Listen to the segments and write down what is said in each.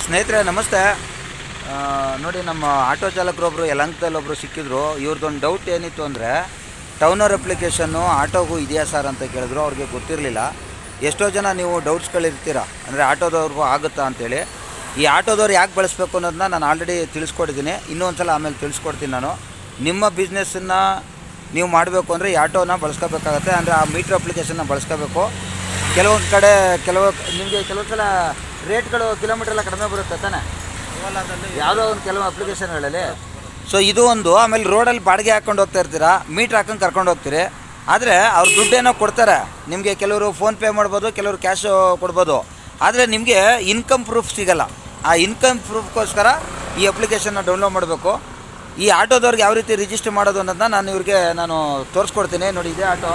ಸ್ನೇಹಿತರೆ ನಮಸ್ತೆ. ನೋಡಿ, ನಮ್ಮ ಆಟೋ ಚಾಲಕರೊಬ್ಬರು ಯಲಹಂಕದಲ್ಲೊಬ್ಬರು ಸಿಕ್ಕಿದ್ರು. ಇವ್ರದ್ದೊಂದು ಡೌಟ್ ಏನಿತ್ತು ಅಂದರೆ, ಟೌನರ್ ಅಪ್ಲಿಕೇಶನ್ನು ಆಟೋಗೂ ಇದೆಯಾ ಸರ್ ಅಂತ ಕೇಳಿದ್ರು. ಅವ್ರಿಗೆ ಗೊತ್ತಿರಲಿಲ್ಲ. ಎಷ್ಟೋ ಜನ ನೀವು ಡೌಟ್ಸ್ಗಳಿರ್ತೀರ, ಅಂದರೆ ಆಟೋದವ್ರಿಗೂ ಆಗುತ್ತಾ ಅಂತೇಳಿ. ಈ ಆಟೋದವ್ರು ಯಾಕೆ ಬಳಸಬೇಕು ಅನ್ನೋದನ್ನ ನಾನು ಆಲ್ರೆಡಿ ತಿಳಿಸ್ಕೊಟ್ಟಿದ್ದೀನಿ. ಇನ್ನೂ ಒಂದು ಸಲ ಆಮೇಲೆ ತಿಳಿಸ್ಕೊಡ್ತೀನಿ. ನಾನು ನಿಮ್ಮ ಬಿಸ್ನೆಸ್ಸನ್ನು ನೀವು ಮಾಡಬೇಕು ಅಂದರೆ ಈ ಆಟೋನ ಬಳಸ್ಕೋಬೇಕಾಗತ್ತೆ. ಅಂದರೆ ಆ ಮೀಟ್ರ್ ಅಪ್ಲಿಕೇಶನ್ನ ಬಳಸ್ಕೋಬೇಕು. ಕೆಲವೊಂದು ಕಡೆ ನಿಮಗೆ ಕೆಲವೊಂದು ಸಲ ರೇಟ್ಗಳು ಕಿಲೋಮೀಟ್ರ್ ಎಲ್ಲ ಕಡಿಮೆ ಬರುತ್ತೆ ತಾನೆ, ಯಾವುದೋ ಒಂದು ಕೆಲವು ಅಪ್ಲಿಕೇಶನ್ಗಳಲ್ಲಿ. ಸೊ ಇದು ಒಂದು. ಆಮೇಲೆ ರೋಡಲ್ಲಿ ಬಾಡಿಗೆ ಹಾಕ್ಕೊಂಡು ಹೋಗ್ತಾ ಇರ್ತೀರಾ, ಮೀಟ್ರ್ ಹಾಕೊಂಡು ಕರ್ಕೊಂಡು ಹೋಗ್ತೀರಿ. ಆದರೆ ಅವ್ರು ದುಡ್ಡೇನೋ ಕೊಡ್ತಾರೆ ನಿಮಗೆ. ಕೆಲವರು ಫೋನ್ಪೇ ಮಾಡ್ಬೋದು, ಕೆಲವರು ಕ್ಯಾಶು ಕೊಡ್ಬೋದು. ಆದರೆ ನಿಮಗೆ ಇನ್ಕಮ್ ಪ್ರೂಫ್ ಸಿಗೋಲ್ಲ. ಆ ಇನ್ಕಮ್ ಪ್ರೂಫ್ಗೋಸ್ಕರ ಈ ಅಪ್ಲಿಕೇಶನ್ನ ಡೌನ್ಲೋಡ್ ಮಾಡಬೇಕು. ಈ ಆಟೋದವ್ರಿಗೆ ಯಾವ ರೀತಿ ರಿಜಿಸ್ಟರ್ ಮಾಡೋದು ಅನ್ನೋದನ್ನ ನಾನು ತೋರಿಸ್ಕೊಡ್ತೀನಿ. ನೋಡಿ, ಇದೇ ಆಟೋ.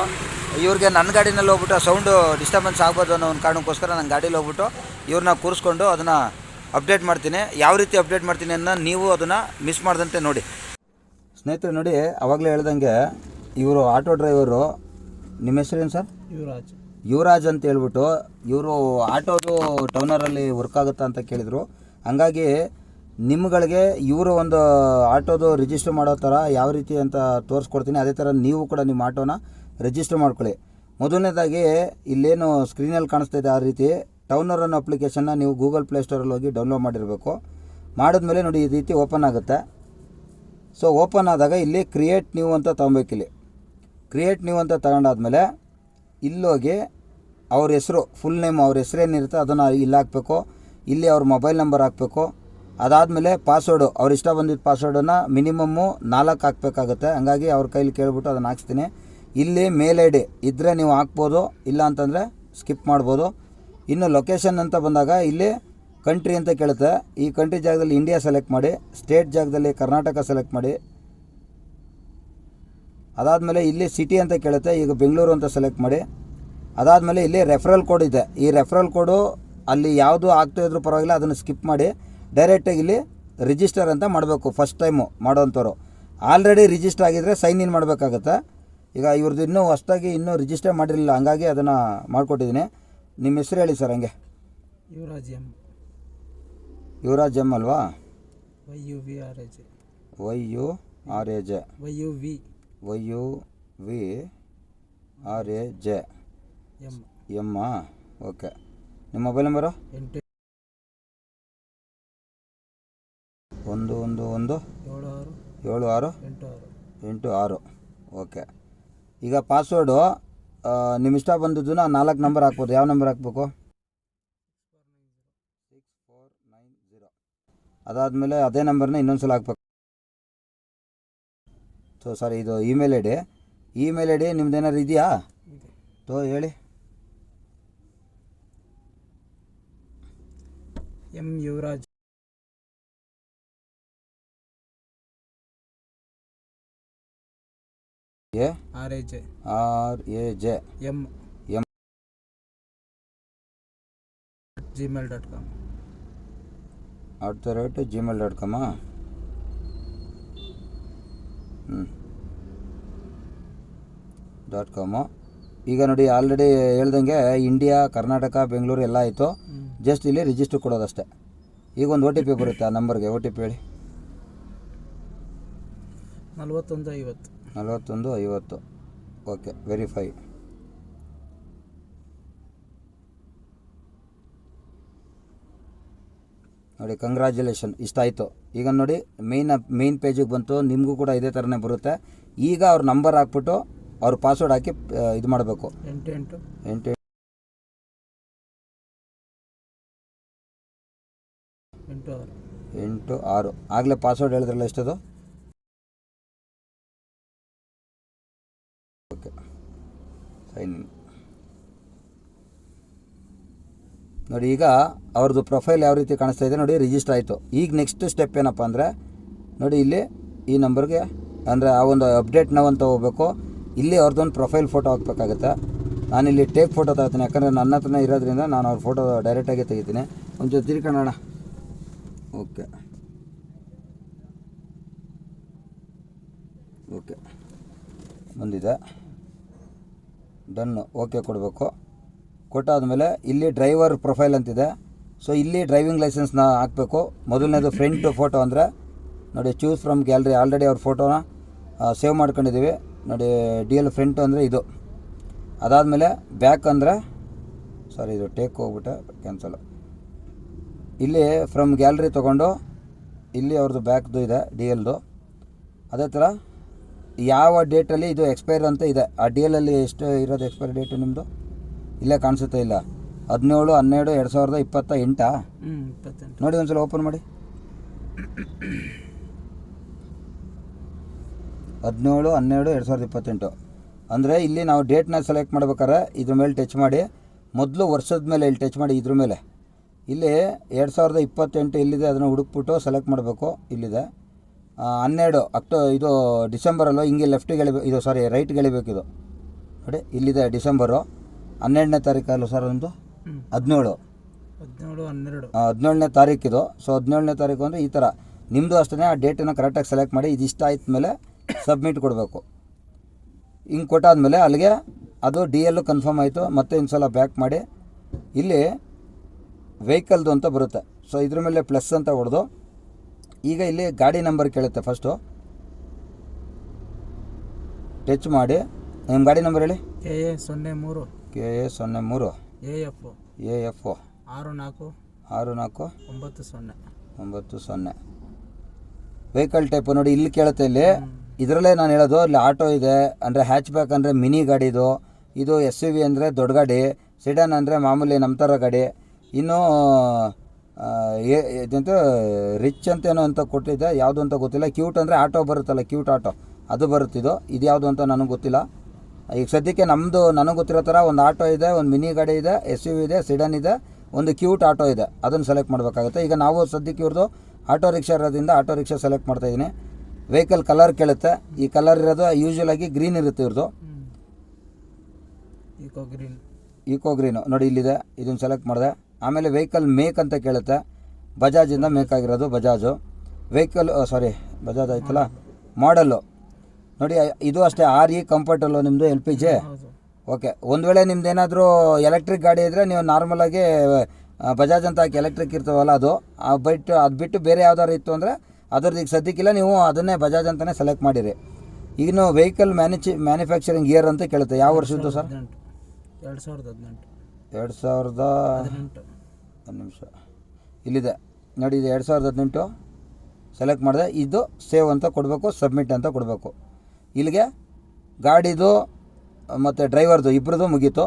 ಇವ್ರಿಗೆ ನನ್ನ ಗಾಡಿನಲ್ಲಿ ಹೋಗ್ಬಿಟ್ಟು ಸೌಂಡು ಡಿಸ್ಟರ್ಬೆನ್ಸ್ ಆಗ್ಬೋದು ಅನ್ನೋ ಒಂದು ಕಾರಣಕ್ಕೋಸ್ಕರ ನನ್ನ ಗಾಡೀಲಿ ಹೋಗ್ಬಿಟ್ಟು ಇವ್ರನ್ನ ಕೂರಿಸ್ಕೊಂಡು ಅದನ್ನು ಅಪ್ಡೇಟ್ ಮಾಡ್ತೀನಿ. ಯಾವ ರೀತಿ ಅಪ್ಡೇಟ್ ಮಾಡ್ತೀನಿ ಅನ್ನೋ ನೀವು ಅದನ್ನು ಮಿಸ್ ಮಾಡ್ದಂತೆ ನೋಡಿ. ಸ್ನೇಹಿತರೆ ನೋಡಿ, ಆವಾಗಲೇ ಹೇಳ್ದಂಗೆ ಇವರು ಆಟೋ ಡ್ರೈವರು. ನಿಮ್ಮ ಹೆಸರೇನು ಸರ್? ಯುವರಾಜ್ ಅಂತ ಹೇಳ್ಬಿಟ್ಟು. ಇವರು ಆಟೋದು ಟೌನರಲ್ಲಿ ವರ್ಕ್ ಆಗುತ್ತಾ ಅಂತ ಕೇಳಿದರು. ಹಂಗಾಗಿ ನಿಮ್ಗಳಿಗೆ ಇವರು ಒಂದು ಆಟೋದು ರಿಜಿಸ್ಟರ್ ಮಾಡೋ ಥರ ಯಾವ ರೀತಿ ಅಂತ ತೋರಿಸ್ಕೊಡ್ತೀನಿ. ಅದೇ ಥರ ನೀವು ಕೂಡ ನಿಮ್ಮ ಆಟೋನ ರಿಜಿಸ್ಟರ್ ಮಾಡ್ಕೊಳ್ಳಿ. ಮೊದಲನೇದಾಗಿ ಇಲ್ಲೇನು ಸ್ಕ್ರೀನಲ್ಲಿ ಕಾಣಿಸ್ತಾ ಇದೆ ಆ ರೀತಿ ಟೌನರ್ ಅನ್ನೋ ಅಪ್ಲಿಕೇಶನ್ನ ನೀವು ಗೂಗಲ್ ಪ್ಲೇಸ್ಟೋರಲ್ಲಿ ಹೋಗಿ ಡೌನ್ಲೋಡ್ ಮಾಡಿರಬೇಕು. ಮಾಡಿದ್ಮೇಲೆ ನೋಡಿ ಈ ರೀತಿ ಓಪನ್ ಆಗುತ್ತೆ. ಸೊ ಓಪನ್ ಆದಾಗ ಇಲ್ಲಿ ಕ್ರಿಯೇಟ್ ನ್ಯೂ ಅಂತ ತೊಗೊಬೇಕಿಲ್ಲಿ. ಕ್ರಿಯೇಟ್ ನ್ಯೂ ಅಂತ ತಗೊಂಡಾದ್ಮೇಲೆ ಇಲ್ಲೋಗಿ ಅವ್ರ ಹೆಸರು, ಫುಲ್ ನೇಮ್, ಅವ್ರ ಹೆಸರೇನಿರುತ್ತೆ ಅದನ್ನು ಇಲ್ಲಿ ಹಾಕಬೇಕು. ಇಲ್ಲಿ ಅವ್ರ ಮೊಬೈಲ್ ನಂಬರ್ ಹಾಕಬೇಕು. ಅದಾದಮೇಲೆ ಪಾಸ್ವರ್ಡು, ಅವ್ರು ಇಷ್ಟ ಬಂದಿದ್ದ ಪಾಸ್ವರ್ಡನ್ನು ಮಿನಿಮಮ್ಮು 4 ಹಾಕಬೇಕಾಗುತ್ತೆ. ಹಂಗಾಗಿ ಅವ್ರ ಕೈಲಿ ಕೇಳ್ಬಿಟ್ಟು ಅದನ್ನು ಹಾಕ್ಸ್ತೀನಿ. ಇಲ್ಲಿ ಮೇಲ್ ಐ ಡಿ ಇದ್ದರೆ ನೀವು ಹಾಕ್ಬೋದು, ಇಲ್ಲ ಅಂತಂದರೆ ಸ್ಕಿಪ್ ಮಾಡ್ಬೋದು. ಇನ್ನು ಲೊಕೇಶನ್ ಅಂತ ಬಂದಾಗ ಇಲ್ಲಿ ಕಂಟ್ರಿ ಅಂತ ಕೇಳುತ್ತೆ. ಈ ಕಂಟ್ರಿ ಜಾಗದಲ್ಲಿ ಇಂಡಿಯಾ ಸೆಲೆಕ್ಟ್ ಮಾಡಿ, ಸ್ಟೇಟ್ ಜಾಗದಲ್ಲಿ ಕರ್ನಾಟಕ ಸೆಲೆಕ್ಟ್ ಮಾಡಿ. ಅದಾದಮೇಲೆ ಇಲ್ಲಿ ಸಿಟಿ ಅಂತ ಕೇಳುತ್ತೆ, ಈಗ ಬೆಂಗಳೂರು ಅಂತ ಸೆಲೆಕ್ಟ್ ಮಾಡಿ. ಅದಾದಮೇಲೆ ಇಲ್ಲಿ ರೆಫರಲ್ ಕೋಡ್ ಇದೆ. ಈ ರೆಫರಲ್ ಕೋಡು ಅಲ್ಲಿ ಯಾವುದು ಆಗ್ತಾಯಿದ್ರು ಪರವಾಗಿಲ್ಲ, ಅದನ್ನು ಸ್ಕಿಪ್ ಮಾಡಿ ಡೈರೆಕ್ಟಾಗಿ ಇಲ್ಲಿ ರಿಜಿಸ್ಟರ್ ಅಂತ ಮಾಡಬೇಕು. ಫಸ್ಟ್ ಟೈಮು ಮಾಡೋವಂಥವ್ರು. ಆಲ್ರೆಡಿ ರಿಜಿಸ್ಟರ್ ಆಗಿದ್ದರೆ ಸೈನ್ ಇನ್ ಮಾಡಬೇಕಾಗತ್ತೆ. ಈಗ ಇವ್ರದ್ದು ಇನ್ನೂ ಹೊಸದಾಗಿ ಇನ್ನೂ ರಿಜಿಸ್ಟರ್ ಮಾಡಿರಲಿಲ್ಲ, ಹಂಗಾಗಿ ಅದನ್ನು ಮಾಡಿಕೊಟ್ಟಿದ್ದೀನಿ. ನಿಮ್ಮ ಹೆಸರು ಹೇಳಿ ಸರ್. ಹಂಗೆ ಯುವರಾಜ್ ಎಮ್ ಅಲ್ವಾ? YUVRAJ ಎಮ್ಮ. ಓಕೆ. ನಿಮ್ಮ ಮೊಬೈಲ್ ನಂಬರು? 117686. ಓಕೆ. ಈಗ ಪಾಸ್ವರ್ಡು ನಿಮ್ಮ ಇಷ್ಟ ಬಂದಿದ್ದನ್ನ 4 ನಂಬರ್ ಹಾಕ್ಬೋದು. ಯಾವ ನಂಬರ್ ಹಾಕಬೇಕು? 6490. ಅದಾದಮೇಲೆ ಅದೇ ನಂಬರ್ನ ಇನ್ನೊಂದು ಸಲ ಹಾಕ್ಬೇಕು. ಸೊ ಸಾರಿ, ಇದು ಇಮೇಲ್ ಐ ಡಿ ನಿಮ್ದು ಏನಾದ್ರು ಇದೆಯಾ? ಹೇಳಿ. Yuvraj RAJ gmail.com @gmail.com. .com. ಈಗ ನೋಡಿ, ಆಲ್ರೆಡಿ ಹೇಳ್ದಂಗೆ ಇಂಡಿಯಾ, ಕರ್ನಾಟಕ, ಬೆಂಗಳೂರು ಎಲ್ಲ ಆಯಿತು. ಜಸ್ಟ್ ಇಲ್ಲಿ ರಿಜಿಸ್ಟರ್ ಕೊಡೋದಷ್ಟೇ. ಈಗ ಒಂದು OTP ಬರುತ್ತೆ. ಆ ನಂಬರ್ಗೆ OTP ಹೇಳಿ. 4150. ಓಕೆ. ವೆರಿಫೈ. ನೋಡಿ, ಕಂಗ್ರ್ಯಾಚುಲೇಷನ್, ಇಷ್ಟ ಆಯಿತು. ಈಗ ನೋಡಿ ಮೇನ್ ಪೇಜಿಗೆ ಬಂತು. ನಿಮಗೂ ಕೂಡ ಇದೇ ಥರನೇ ಬರುತ್ತೆ. ಈಗ ಅವ್ರ ನಂಬರ್ ಹಾಕ್ಬಿಟ್ಟು ಅವ್ರ ಪಾಸ್ವರ್ಡ್ ಹಾಕಿ ಇದು ಮಾಡಬೇಕು. 8886. ಆಗಲೇ ಪಾಸ್ವರ್ಡ್ ಹೇಳಿದ್ರಲ್ಲ, ಎಷ್ಟದು? ಓಕೆ. Sign in. ನೋಡಿ, ಈಗ ಅವ್ರದ್ದು ಪ್ರೊಫೈಲ್ ಯಾವ ರೀತಿ ಕಾಣಿಸ್ತಾ ಇದೆ ನೋಡಿ, ರಿಜಿಸ್ಟರ್ ಆಯಿತು. ಈಗ ನೆಕ್ಸ್ಟ್ ಸ್ಟೆಪ್ ಏನಪ್ಪ ಅಂದರೆ, ನೋಡಿ ಇಲ್ಲಿ ಈ ನಂಬರ್ಗೆ, ಅಂದರೆ ಆ ಒಂದು ಅಪ್ಡೇಟ್ ನಾವು ಅಂತ ಹೋಗಬೇಕು. ಇಲ್ಲಿ ಅವ್ರದ್ದೊಂದು ಪ್ರೊಫೈಲ್ ಫೋಟೋ ಹಾಕಬೇಕಾಗುತ್ತೆ. ನಾನಿಲ್ಲಿ ಟೇಕ್ ಫೋಟೋ ತಗೋತೀನಿ, ಯಾಕಂದರೆ ನನ್ನ ಹತ್ರನೇ ಇರೋದ್ರಿಂದ ನಾನು ಅವ್ರ ಫೋಟೋ ಡೈರೆಕ್ಟಾಗಿ ತೆಗಿತೀನಿ. ಒಂಚೂರು ತಿರ್ಕೊಳ್ಳೋಣ. ಓಕೆ. ಬಂದಿದೆ. ಡನ್. ಓಕೆ ಕೊಡಬೇಕು. ಕೊಟ್ಟಾದಮೇಲೆ ಇಲ್ಲಿ ಡ್ರೈವರ್ ಪ್ರೊಫೈಲ್ ಅಂತಿದೆ, ಸೊ ಇಲ್ಲಿ ಡ್ರೈವಿಂಗ್ ಲೈಸೆನ್ಸ್ನ ಹಾಕಬೇಕು. ಮೊದಲನೇದು ಫ್ರಂಟ್ ಫೋಟೋ ಅಂದರೆ ನೋಡಿ, ಚೂಸ್ ಫ್ರಮ್ ಗ್ಯಾಲರಿ. ಆಲ್ರೆಡಿ ಅವ್ರ ಫೋಟೋನ ಸೇವ್ ಮಾಡ್ಕೊಂಡಿದ್ದೀವಿ ನೋಡಿ. DL ಫ್ರಂಟು ಅಂದರೆ ಇದು. ಅದಾದಮೇಲೆ ಬ್ಯಾಕ್ ಅಂದರೆ ಇದು ಟೇಕ್ ಹೋಗ್ಬಿಟ್ಟೆ, ಕ್ಯಾನ್ಸಲು. ಇಲ್ಲಿ ಫ್ರಮ್ ಗ್ಯಾಲರಿ ತೊಗೊಂಡು ಇಲ್ಲಿ ಅವ್ರದ್ದು ಬ್ಯಾಕ್ದು ಇದೆ DLದು. ಅದೇ ಥರ ಯಾವ ಡೇಟಲ್ಲಿ ಇದು ಎಕ್ಸ್ಪೈರ್ ಅಂತ ಇದೆ. ಆ DLಲ್ಲಿ ಎಷ್ಟು ಇರೋದು ಎಕ್ಸ್ಪೈರಿ ಡೇಟು ನಿಮ್ಮದು? ಇಲ್ಲೇ ಕಾಣಿಸುತ್ತೆ. ಇಲ್ಲ 17/12/2028. ನೋಡಿ ಒಂದ್ಸಲ ಓಪನ್ ಮಾಡಿ. 17/12/2028 ಅಂದರೆ ಇಲ್ಲಿ ನಾವು ಡೇಟ್ನ ಸೆಲೆಕ್ಟ್ ಮಾಡ್ಬೇಕಾದ್ರೆ ಇದ್ರ ಮೇಲೆ ಟಚ್ ಮಾಡಿ, ಮೊದಲು ವರ್ಷದ ಮೇಲೆ ಇಲ್ಲಿ ಟಚ್ ಮಾಡಿ. ಇದ್ರ ಮೇಲೆ ಇಲ್ಲಿ 2028 ಇಲ್ಲಿದೆ, ಅದನ್ನು ಹುಡುಕ್ಬಿಟ್ಟು ಸೆಲೆಕ್ಟ್ ಮಾಡಬೇಕು. ಇಲ್ಲಿದೆ 12 ಇದು ಡಿಸೆಂಬರಲ್ಲೋ, ಹಿಂಗೆ ಲೆಫ್ಟಿಗೆ ಎಳಿಬೇಕು. ಇದು ರೈಟ್ಗೆ ಎಳಿಬೇಕು. ಇದು ನೋಡಿ, ಇಲ್ಲಿದೆ ಡಿಸೆಂಬರು 12ನೇ ತಾರೀಕಲ್ಲ ಸರ್? ಒಂದು 17ನೇ ತಾರೀಕಿದು. ಸೊ 17ನೇ ತಾರೀಕು ಅಂದರೆ ಈ ಥರ ನಿಮ್ಮದು ಅಷ್ಟೇ. ಆ ಡೇಟನ್ನು ಕರೆಕ್ಟಾಗಿ ಸೆಲೆಕ್ಟ್ ಮಾಡಿ. ಇದು ಇಷ್ಟ ಆಯ್ತ ಮೇಲೆ ಸಬ್ಮಿಟ್ ಕೊಡಬೇಕು. ಹಿಂಗೆ ಕೊಟ್ಟಾದಮೇಲೆ ಅಲ್ಲಿಗೆ ಅದು DL ಕನ್ಫರ್ಮ್ ಆಯಿತು. ಮತ್ತೆ ಇನ್ನೊಂದ್ಸಲ ಬ್ಯಾಕ್ ಮಾಡಿ ಇಲ್ಲಿ ವೆಹಿಕಲ್ದು ಅಂತ ಬರುತ್ತೆ. ಸೊ ಇದ್ರ ಮೇಲೆ ಪ್ಲಸ್ ಅಂತ ಹೊಡೆದು ಈಗ ಇಲ್ಲಿ ಗಾಡಿ ನಂಬರ್ ಕೇಳುತ್ತೆ. ಫಸ್ಟು ಟಚ್ ಮಾಡಿ ನಿಮ್ಮ ಗಾಡಿ ನಂಬರ್ ಹೇಳಿ. KA 03 AF 6490. ವೆಹಿಕಲ್ ಟೈಪು ನೋಡಿ ಇಲ್ಲಿ ಕೇಳುತ್ತೆ. ಇಲ್ಲಿ ಇದರಲ್ಲೇ ನಾನು ಹೇಳೋದು, ಇಲ್ಲಿ ಆಟೋ ಇದೆ ಅಂದರೆ ಹ್ಯಾಚ್ ಬ್ಯಾಕ್ ಅಂದರೆ ಮಿನಿ ಗಾಡಿದು, ಇದು SUV ಅಂದರೆ ದೊಡ್ಡ ಗಾಡಿ, ಸಿಡನ್ ಅಂದರೆ ಮಾಮೂಲಿ ನಮ್ಮ ಥರ ಗಾಡಿ. ಇನ್ನು ಇದಂತ ರಿಚ್ ಅಂತೇನೋ ಅಂತ ಕೊಟ್ಟಿದ್ದೆ, ಯಾವುದು ಅಂತ ಗೊತ್ತಿಲ್ಲ. ಕ್ಯೂಟ್ ಅಂದರೆ ಆಟೋ ಬರುತ್ತಲ್ಲ, ಕ್ಯೂಟ್ ಆಟೋ ಅದು ಬರುತ್ತಿದ್ದು. ಇದು ಯಾವುದು ಅಂತ ನನಗೆ ಗೊತ್ತಿಲ್ಲ. ಈಗ ಸದ್ಯಕ್ಕೆ ನನಗೆ ಗೊತ್ತಿರೋ ಥರ ಒಂದು ಆಟೋ ಇದೆ, ಒಂದು ಮಿನಿ ಗಾಡಿ ಇದೆ, SUV ಇದೆ, ಸಿಡನ್ ಇದೆ, ಒಂದು ಕ್ಯೂಟ್ ಆಟೋ ಇದೆ. ಅದನ್ನು ಸೆಲೆಕ್ಟ್ ಮಾಡಬೇಕಾಗುತ್ತೆ. ಈಗ ನಾವು ಸದ್ಯಕ್ಕೆ ಇವ್ರದ್ದು ಆಟೋ ರಿಕ್ಷಾ ಇರೋದ್ರಿಂದ ಆಟೋ ರಿಕ್ಷಾ ಸೆಲೆಕ್ಟ್ ಮಾಡ್ತಾಯಿದ್ದೀನಿ. ವೆಹಿಕಲ್ ಕಲರ್ ಕೇಳುತ್ತೆ. ಈ ಕಲರ್ ಇರೋದು ಯೂಶ್ವಲ್ ಆಗಿ ಗ್ರೀನ್ ಇರುತ್ತೆ ಇವ್ರದ್ದು. ಈಕೋ ಗ್ರೀನು ನೋಡಿ ಇಲ್ಲಿದೆ. ಇದನ್ನು ಸೆಲೆಕ್ಟ್ ಮಾಡಿದೆ. ಆಮೇಲೆ ವೆಹಿಕಲ್ ಮೇಕ್ ಅಂತ ಕೇಳುತ್ತೆ. ಬಜಾಜಿಂದ ಮೇಕ್ ಆಗಿರೋದು, ಬಜಾಜು ವೆಹಿಕಲ್. ಬಜಾಜ್ ಆಯ್ತಲ್ಲ. ಮಾಡಲ್ಲು ನೋಡಿ, ಇದು ಅಷ್ಟೇ. RE ಕಂಫರ್ಟಲ್ಲು ನಿಮ್ಮದು LPG. ಓಕೆ, ಒಂದು ವೇಳೆ ನಿಮ್ದು ಏನಾದರೂ ಎಲೆಕ್ಟ್ರಿಕ್ ಗಾಡಿ ಇದ್ದರೆ ನೀವು ನಾರ್ಮಲಾಗಿ ಬಜಾಜ್ ಅಂತ ಹಾಕಿ ಎಲೆಕ್ಟ್ರಿಕ್ ಇರ್ತವಲ್ಲ ಅದು ಬಿಟ್ಟು ಬೇರೆ ಯಾವ್ದಾರು ಇತ್ತು ಅಂದರೆ ಅದ್ರದ್ದು ಈಗ ಸದ್ಯಕ್ಕಿಲ್ಲ, ನೀವು ಅದನ್ನೇ ಬಜಾಜ್ ಅಂತಲೇ ಸೆಲೆಕ್ಟ್ ಮಾಡಿರಿ. ಇನ್ನು ವೆಹಿಕಲ್ ಮ್ಯಾನುಫ್ಯಾಕ್ಚರಿಂಗ್ ಇಯರ್ ಅಂತ ಕೇಳುತ್ತೆ. ಯಾವ ವರ್ಷದ್ದು ಸರ್? 2018. ಒಂದು ನಿಮಿಷ, ಇಲ್ಲಿದೆ ನೋಡಿ, ಇದು 2018 ಸೆಲೆಕ್ಟ್ ಮಾಡಿದೆ. ಇದು ಸೇವ್ ಅಂತ ಕೊಡಬೇಕು, ಸಬ್ಮಿಟ್ ಅಂತ ಕೊಡಬೇಕು. ಇಲ್ಲಿಗೆ ಗಾಡಿದು ಮತ್ತು ಡ್ರೈವರ್ದು ಇಬ್ಬರದು ಮುಗೀತು.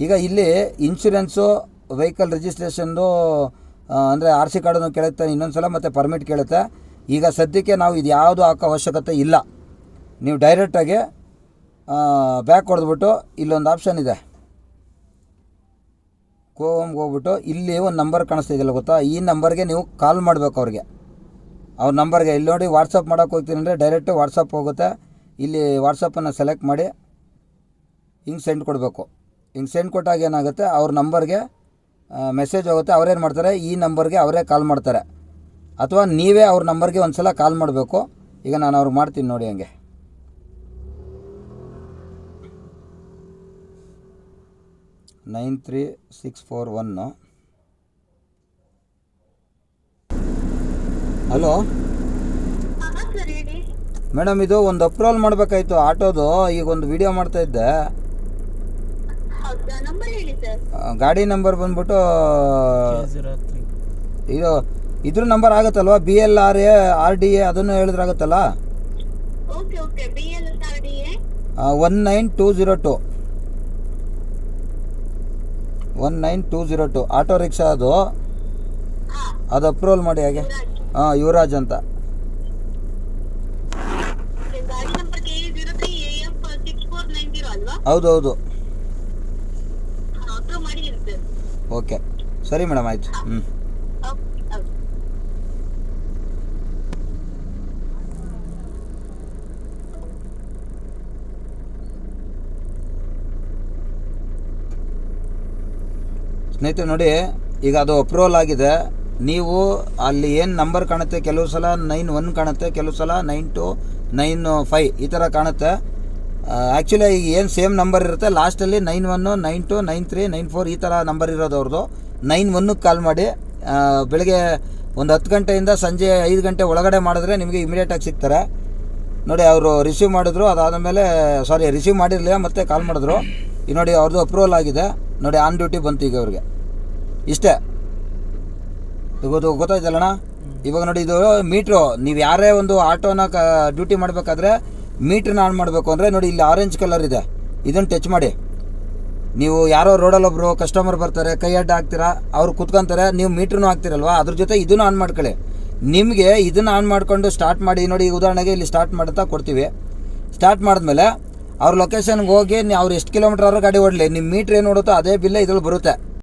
ಈಗ ಇಲ್ಲಿ ಇನ್ಶೂರೆನ್ಸು, ವೆಹಿಕಲ್ ರಿಜಿಸ್ಟ್ರೇಷನ್ದು ಅಂದರೆ RC ಕಾರ್ಡನ್ನು ಕೇಳುತ್ತೆ ಇನ್ನೊಂದು ಸಲ, ಮತ್ತು ಪರ್ಮಿಟ್ ಕೇಳುತ್ತೆ. ಈಗ ಸದ್ಯಕ್ಕೆ ನಾವು ಇದು ಯಾವುದು ಹಾಕೋ ಅವಶ್ಯಕತೆ ಇಲ್ಲ. ನೀವು ಡೈರೆಕ್ಟಾಗಿ ಬ್ಯಾಕ್ ಹೊಡೆದ್ಬಿಟ್ಟು ಇಲ್ಲೊಂದು ಆಪ್ಷನ್ ಇದೆ, ಕೋಮ್ಗೆ ಹೋಗ್ಬಿಟ್ಟು ಇಲ್ಲಿ ಒಂದು ನಂಬರ್ ಕಾಣಿಸ್ತಾ ಇದೆಯಲ್ಲ ಗೊತ್ತಾ, ಈ ನಂಬರ್ಗೆ ನೀವು ಕಾಲ್ ಮಾಡಬೇಕು ಅವ್ರಿಗೆ. ಅವ್ರ ನಂಬರ್ಗೆ ಇಲ್ಲಿ ನೋಡಿ, ವಾಟ್ಸಪ್ ಮಾಡೋಕ್ಕೆ ಹೋಗ್ತೀನಿ ಅಂದರೆ ಡೈರೆಕ್ಟು ವಾಟ್ಸಪ್ ಹೋಗುತ್ತೆ. ಇಲ್ಲಿ ವಾಟ್ಸಪ್ಪನ್ನು ಸೆಲೆಕ್ಟ್ ಮಾಡಿ ಹಿಂಗೆ ಸೆಂಡ್ ಕೊಡಬೇಕು. ಹಿಂಗೆ ಸೆಂಡ್ ಕೊಟ್ಟಾಗ ಏನಾಗುತ್ತೆ, ಅವ್ರ ನಂಬರ್ಗೆ ಮೆಸೇಜ್ ಹೋಗುತ್ತೆ. ಅವ್ರೇನು ಮಾಡ್ತಾರೆ, ಈ ನಂಬರ್ಗೆ ಅವರೇ ಕಾಲ್ ಮಾಡ್ತಾರೆ, ಅಥವಾ ನೀವೇ ಅವ್ರ ನಂಬರ್ಗೆ ಒಂದು ಸಲ ಕಾಲ್ ಮಾಡಬೇಕು. ಈಗ ನಾನು ಅವ್ರಿಗೆ ಮಾಡ್ತೀನಿ ನೋಡಿ. ಹಂಗೆ 93641. ಹಲೋ ಮೇಡಮ್, ಇದು ಒಂದು ಅಪ್ರೂವಲ್ ಮಾಡಬೇಕಾಯ್ತು ಆಟೋದು. ಈಗ ಒಂದು ವಿಡಿಯೋ ಮಾಡ್ತಾ ಇದ್ದೆ. ಗಾಡಿ ನಂಬರ್ ಬಂದ್ಬಿಟ್ಟು ಇದು ಇದ್ರ ನಂಬರ್ ಆಗುತ್ತಲ್ವಾ, BLRA RDA ಅದನ್ನು ಹೇಳಿದ್ರಾಗುತ್ತಲ್ಲ. 19202 ಆಟೋ ರಿಕ್ಷಾ ಅದು ಅಪ್ರೂವಲ್ ಮಾಡಿ. ಹಾಗೆ ಯುವರಾಜ್ ಅಂತ. ಹೌದು. ಓಕೆ, ಸರಿ ಮೇಡಮ್, ಆಯಿತು. ಸ್ನೇಹಿತರೆ ನೋಡಿ, ಈಗ ಅದು ಅಪ್ರೂವಲ್ ಆಗಿದೆ. ನೀವು ಅಲ್ಲಿ ಏನು ನಂಬರ್ ಕಾಣುತ್ತೆ, ಕೆಲವು ಸಲ 91 ಕಾಣುತ್ತೆ, ಕೆಲವು ಸಲ 92, 95 ಈ ಥರ ಕಾಣುತ್ತೆ. ಆ್ಯಕ್ಚುಲಿ ಈಗ ಏನು ಸೇಮ್ ನಂಬರ್ ಇರುತ್ತೆ, ಲಾಸ್ಟಲ್ಲಿ 91, 92, 93, 94 ಈ ಥರ ನಂಬರ್ ಇರೋದು ಅವ್ರದ್ದು. 91ಕ್ಕೆ ಕಾಲ್ ಮಾಡಿ. ಬೆಳಗ್ಗೆ ಒಂದು 10 ಗಂಟೆಯಿಂದ ಸಂಜೆ 5 ಗಂಟೆ ಒಳಗಡೆ ಮಾಡಿದ್ರೆ ನಿಮಗೆ ಇಮಿಡಿಯೇಟಾಗಿ ಸಿಗ್ತಾರೆ. ನೋಡಿ ಅವರು ರಿಸೀವ್ ಮಾಡಿದ್ರು, ಅದಾದಮೇಲೆ ರಿಸೀವ್ ಮಾಡಿರಲಿಲ್ಲ, ಮತ್ತೆ ಕಾಲ್ ಮಾಡಿದ್ರು. ಈಗ ನೋಡಿ ಅವ್ರದ್ದು ಅಪ್ರೂವಲ್ ಆಗಿದೆ. ನೋಡಿ ಆನ್ ಡ್ಯೂಟಿ ಬಂತು ಈಗ ಅವ್ರಿಗೆ. ಇಷ್ಟೇ ಗೊತ್ತಾಯ್ತಲ್ಲಣ್ಣ. ಇವಾಗ ನೋಡಿ ಇದು ಮೀಟ್ರು, ನೀವು ಯಾರೇ ಒಂದು ಆಟೋನ ಡ್ಯೂಟಿ ಮಾಡಬೇಕಾದ್ರೆ ಮೀಟ್ರನ್ನ ಆನ್ ಮಾಡಬೇಕು ಅಂದರೆ ನೋಡಿ ಇಲ್ಲಿ ಆರೆಂಜ್ ಕಲರ್ ಇದೆ, ಇದನ್ನು ಟಚ್ ಮಾಡಿ. ನೀವು ಯಾರೋ ರೋಡಲ್ಲಿ ಒಬ್ಬರು ಕಸ್ಟಮರ್ ಬರ್ತಾರೆ, ಕೈ ಅಡ್ಡ ಹಾಕ್ತೀರಾ, ಅವ್ರು ಕುತ್ಕೊಂತಾರೆ, ನೀವು ಮೀಟ್ರನ್ನೂ ಹಾಕ್ತಿರಲ್ವ, ಅದ್ರ ಜೊತೆ ಇದನ್ನು ಆನ್ ಮಾಡ್ಕೊಳ್ಳಿ. ನಿಮಗೆ ಇದನ್ನು ಆನ್ ಮಾಡಿಕೊಂಡು ಸ್ಟಾರ್ಟ್ ಮಾಡಿ. ನೋಡಿ ಉದಾಹರಣೆಗೆ ಇಲ್ಲಿ ಸ್ಟಾರ್ಟ್ ಮಾಡ್ತಾ ಕೊಡ್ತೀವಿ. ಸ್ಟಾರ್ಟ್ ಮಾಡಿದ್ಮೇಲೆ ಅವ್ರ ಲೊಕೇಶನ್ಗೆ ಹೋಗಿ ಅವ್ರು ಎಷ್ಟು ಕಿಲೋಮೀಟ್ರ್ ಆದ್ರೂ ಗಾಡಿ ಓಡಲಿ, ನಿಮ್ಮ ಮೀಟ್ರ್ ಏನು ನೋಡುತ್ತೋ ಅದೇ ಬಿಲ್ ಇದ್ರಲ್ಲಿ ಬರುತ್ತೆ.